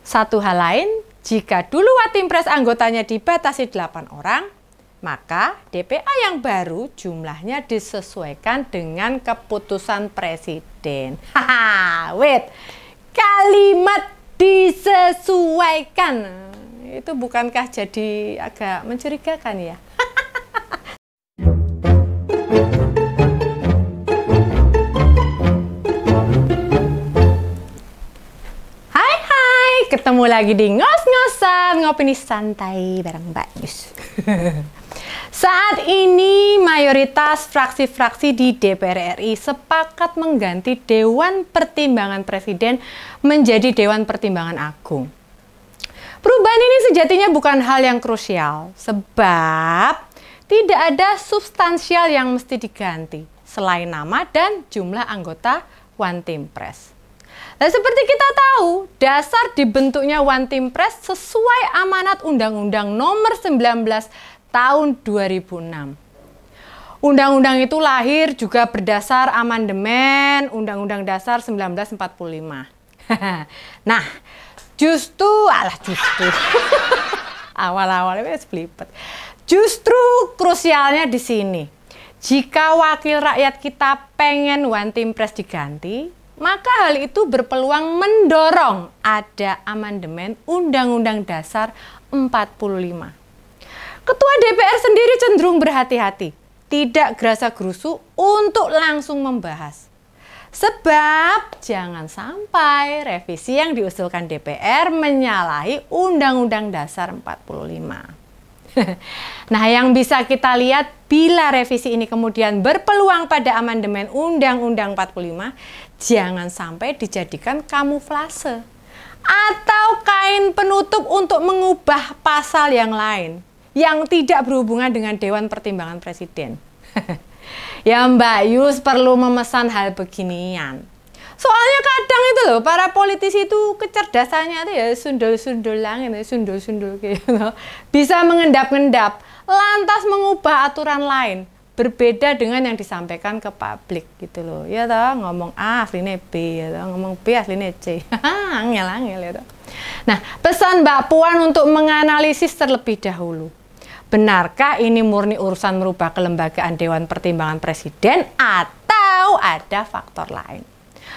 Satu hal lain, jika dulu Watimpres anggotanya dibatasi 8 orang, maka DPA yang baru jumlahnya disesuaikan dengan keputusan Presiden. Haha, wait, kalimat disesuaikan itu bukankah jadi agak mencurigakan ya? Ketemu lagi di ngos-ngosan ngopini santai bareng Mbak Yus. Saat ini mayoritas fraksi-fraksi di DPR RI sepakat mengganti Dewan Pertimbangan Presiden menjadi Dewan Pertimbangan Agung. Perubahan ini sejatinya bukan hal yang krusial, sebab tidak ada substansial yang mesti diganti selain nama dan jumlah anggota Watimpres. Nah, seperti kita tahu, dasar dibentuknya Watimpres sesuai amanat Undang-Undang Nomor 19 Tahun 2006. Undang-undang itu lahir juga berdasar amandemen Undang-Undang Dasar 1945. Nah, justru awal-awalnya belibet. Justru krusialnya di sini. Jika wakil rakyat kita pengen Watimpres diganti, maka hal itu berpeluang mendorong ada amandemen Undang-Undang Dasar 45. Ketua DPR sendiri cenderung berhati-hati, tidak gerasa-gerusu untuk langsung membahas. Sebab jangan sampai revisi yang diusulkan DPR menyalahi Undang-Undang Dasar 45. Nah, yang bisa kita lihat bila revisi ini kemudian berpeluang pada amandemen Undang-Undang 45, jangan sampai dijadikan kamuflase atau kain penutup untuk mengubah pasal yang lain yang tidak berhubungan dengan Dewan Pertimbangan Presiden. Ya, Mbak Yus perlu memesan hal beginian. Soalnya kadang itu loh, para politisi itu kecerdasannya itu ya sundul-sundul langit, sundul-sundul gitu. Bisa mengendap-endap, lantas mengubah aturan lain, berbeda dengan yang disampaikan ke publik gitu loh. Ya toh, ngomong A aslinya B, ya toh, ngomong B aslinya C. Angel-angel ya toh. Nah, pesan Mbak Puan untuk menganalisis terlebih dahulu. Benarkah ini murni urusan merubah kelembagaan Dewan Pertimbangan Presiden atau ada faktor lain?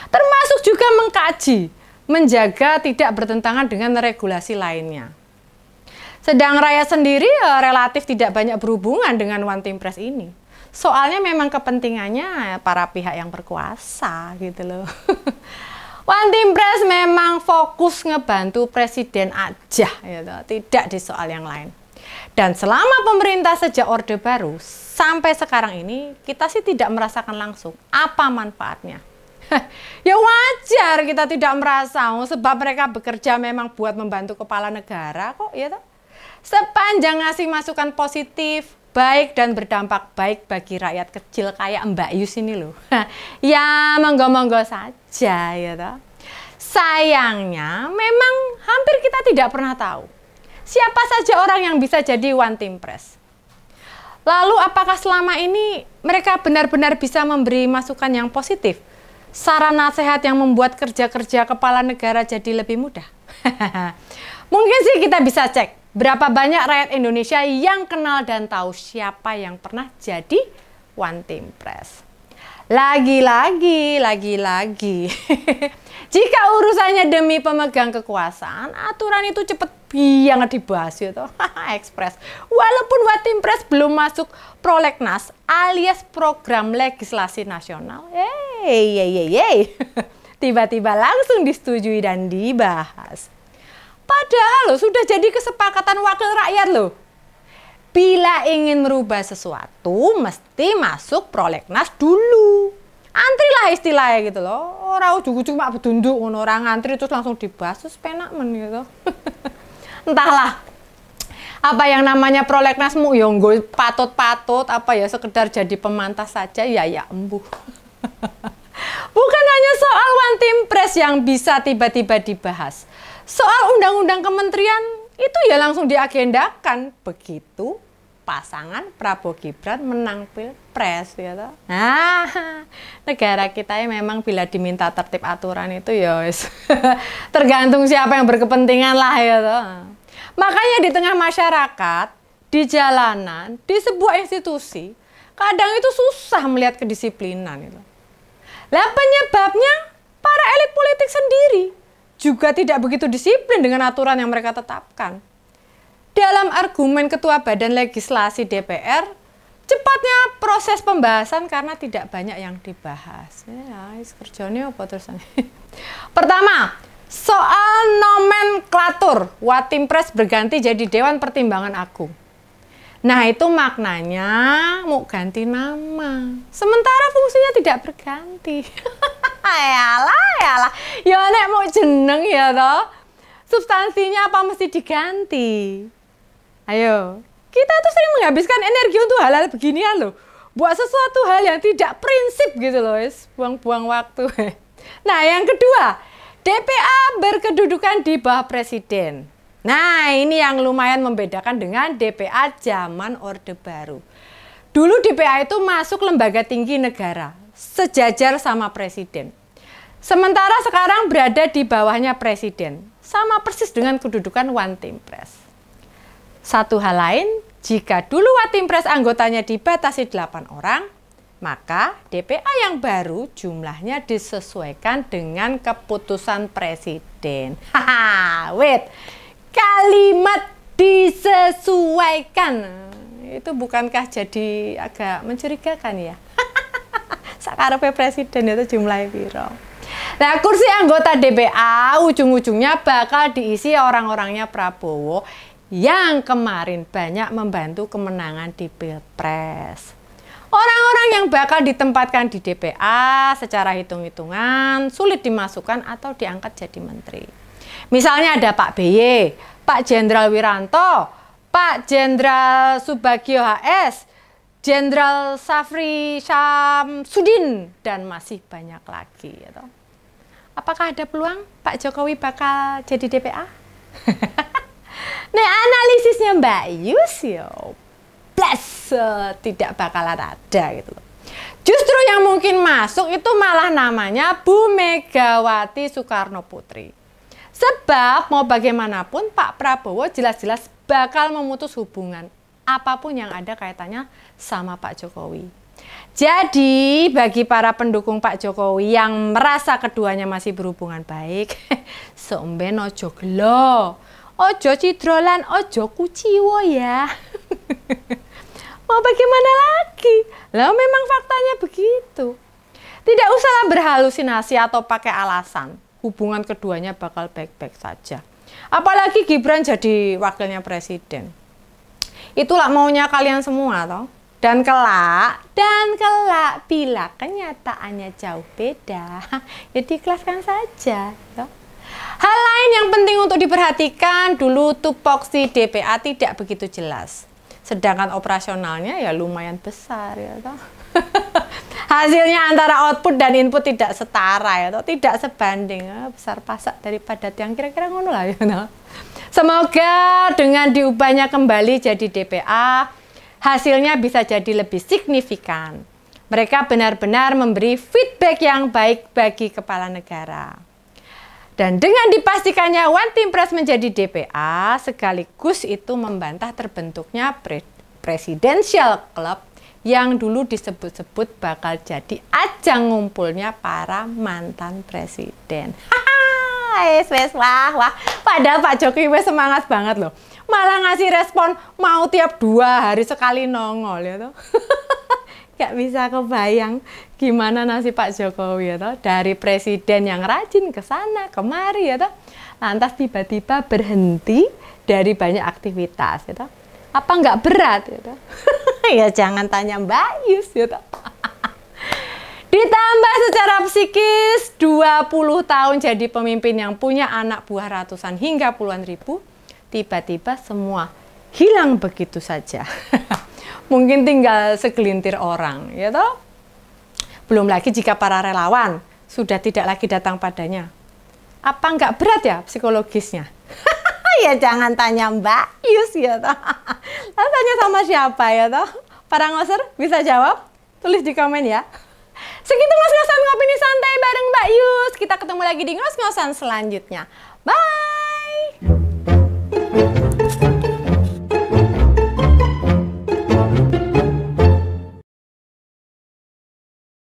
Termasuk juga mengkaji, menjaga tidak bertentangan dengan regulasi lainnya. Sedang rakyat sendiri relatif tidak banyak berhubungan dengan Watimpres ini. Soalnya memang kepentingannya para pihak yang berkuasa gitu loh. Watimpres memang fokus ngebantu presiden aja, gitu, tidak di soal yang lain. Dan selama pemerintah sejak Orde Baru sampai sekarang ini, kita sih tidak merasakan langsung apa manfaatnya. Ya wajar kita tidak merasa, sebab mereka bekerja memang buat membantu kepala negara kok, ya toh. Sepanjang ngasih masukan positif, baik dan berdampak baik bagi rakyat kecil kayak Mbak Yus ini loh. Ya monggo-monggo saja, ya toh. Sayangnya memang hampir kita tidak pernah tahu siapa saja orang yang bisa jadi Watimpres. Lalu apakah selama ini mereka benar-benar bisa memberi masukan yang positif? Saran nasihat yang membuat kerja-kerja kepala negara jadi lebih mudah. Mungkin sih kita bisa cek berapa banyak rakyat Indonesia yang kenal dan tahu siapa yang pernah jadi Watimpres. Lagi-lagi. Jika urusannya demi pemegang kekuasaan, aturan itu cepet banget dibahas ya toh. Ekspres. Walaupun Watimpres belum masuk prolegnas alias program legislasi nasional. Tiba-tiba langsung disetujui dan dibahas. Padahal loh, sudah jadi kesepakatan wakil rakyat loh. Bila ingin merubah sesuatu, mesti masuk prolegnas dulu. Antrilah istilahnya gitu loh. Orang ujung-ujung mak bedunduk, orang ngantri terus langsung dibahas, terus penak men gitu. Entahlah. Apa yang namanya prolegnasmu, ya nggak patut-patut, apa ya sekedar jadi pemantas saja, ya embuh. Bukan hanya soal Watimpres yang bisa tiba-tiba dibahas. Soal undang-undang kementerian itu ya langsung diagendakan. Begitu pasangan Prabowo Gibran menang Pilpres ya toh. Nah, negara kita ya memang bila diminta tertib aturan itu ya tergantung siapa yang berkepentingan lah ya toh. Makanya di tengah masyarakat, di jalanan, di sebuah institusi, kadang itu susah melihat kedisiplinan itu. Lah penyebabnya para elit politik sendiri juga tidak begitu disiplin dengan aturan yang mereka tetapkan. Dalam argumen Ketua Badan Legislasi DPR, cepatnya proses pembahasan karena tidak banyak yang dibahas. Ya, kerjanya apa terusan? Pertama, soal nomenklatur Watimpres berganti jadi Dewan Pertimbangan Agung. Nah, itu maknanya mau ganti nama. Sementara fungsinya tidak berganti. Yalah. Ya nek mau jeneng ya toh. Substansinya apa mesti diganti? Ayo, kita tuh sering menghabiskan energi untuk hal-hal beginian loh. Buat sesuatu hal yang tidak prinsip gitu loh, buang-buang waktu. Nah, yang kedua, DPA berkedudukan di bawah presiden. Nah, ini yang lumayan membedakan dengan DPA zaman Orde Baru. Dulu DPA itu masuk lembaga tinggi negara, sejajar sama presiden. Sementara sekarang berada di bawahnya presiden, sama persis dengan kedudukan Watimpres. Satu hal lain, jika dulu Watimpres anggotanya dibatasi 8 orang, maka DPA yang baru jumlahnya disesuaikan dengan keputusan presiden. Wait, kalimat disesuaikan, itu bukankah jadi agak mencurigakan ya? Sakarepe presiden itu jumlahnya piro. Nah, kursi anggota DPA ujung-ujungnya bakal diisi orang-orangnya Prabowo yang kemarin banyak membantu kemenangan di Pilpres. Orang-orang yang bakal ditempatkan di DPA secara hitung-hitungan sulit dimasukkan atau diangkat jadi menteri. Misalnya ada Pak BY, Pak Jenderal Wiranto, Pak Jenderal Subagio HS, Jenderal Safri Syamsuddin, dan masih banyak lagi. Gitu. Apakah ada peluang Pak Jokowi bakal jadi DPA? Nah, analisisnya Mbak Yus ya plus tidak bakalan ada gitu loh. Justru yang mungkin masuk itu malah namanya Bu Megawati Soekarno Putri. Sebab mau bagaimanapun Pak Prabowo jelas-jelas bakal memutus hubungan apapun yang ada kaitannya sama Pak Jokowi. Jadi bagi para pendukung Pak Jokowi yang merasa keduanya masih berhubungan baik, somben ojo gelo. Ojo cidrolan, ojo kuciwo ya. Mau bagaimana lagi? Lah memang faktanya begitu. Tidak usahlah berhalusinasi atau pakai alasan. Hubungan keduanya bakal baik-baik saja. Apalagi Gibran jadi wakilnya presiden. Itulah maunya kalian semua toh. Dan kelak bila kenyataannya jauh beda, ya diikhlaskan saja. Toh. Hal lain yang penting untuk diperhatikan, dulu tupoksi DPA tidak begitu jelas. Sedangkan operasionalnya ya lumayan besar ya toh. Hasilnya antara output dan input tidak setara ya toh, tidak sebanding. Besar pasak daripada yang kira-kira ngono lah ya toh. Semoga dengan diubahnya kembali jadi DPA, hasilnya bisa jadi lebih signifikan. Mereka benar-benar memberi feedback yang baik bagi kepala negara. Dan dengan dipastikannya Watimpres menjadi DPA, sekaligus itu membantah terbentuknya Presidential Club yang dulu disebut-sebut bakal jadi ajang ngumpulnya para mantan presiden. Wah. Padahal Pak Jokowi semangat banget loh. Malah ngasih respon mau tiap 2 hari sekali nongol ya toh. Gak bisa kebayang gimana nasib Pak Jokowi ya toh, dari presiden yang rajin ke sana kemari ya toh, lantas tiba-tiba berhenti dari banyak aktivitas ya toh. Apa nggak berat ya toh? Ya jangan tanya Mbak Yus ya toh. Ditambah secara psikis 20 tahun jadi pemimpin yang punya anak buah ratusan hingga puluhan ribu, tiba-tiba semua hilang begitu saja. Mungkin tinggal segelintir orang, ya toh? Belum lagi jika para relawan sudah tidak lagi datang padanya. Apa nggak berat ya psikologisnya? Ya jangan tanya Mbak Yus ya toh. Tanya sama siapa ya toh? Para ngoser bisa jawab? Tulis di komen ya. Segitu ngos-ngosan ngopi nih santai bareng Mbak Yus. Kita ketemu lagi di ngos-ngosan selanjutnya. Bye!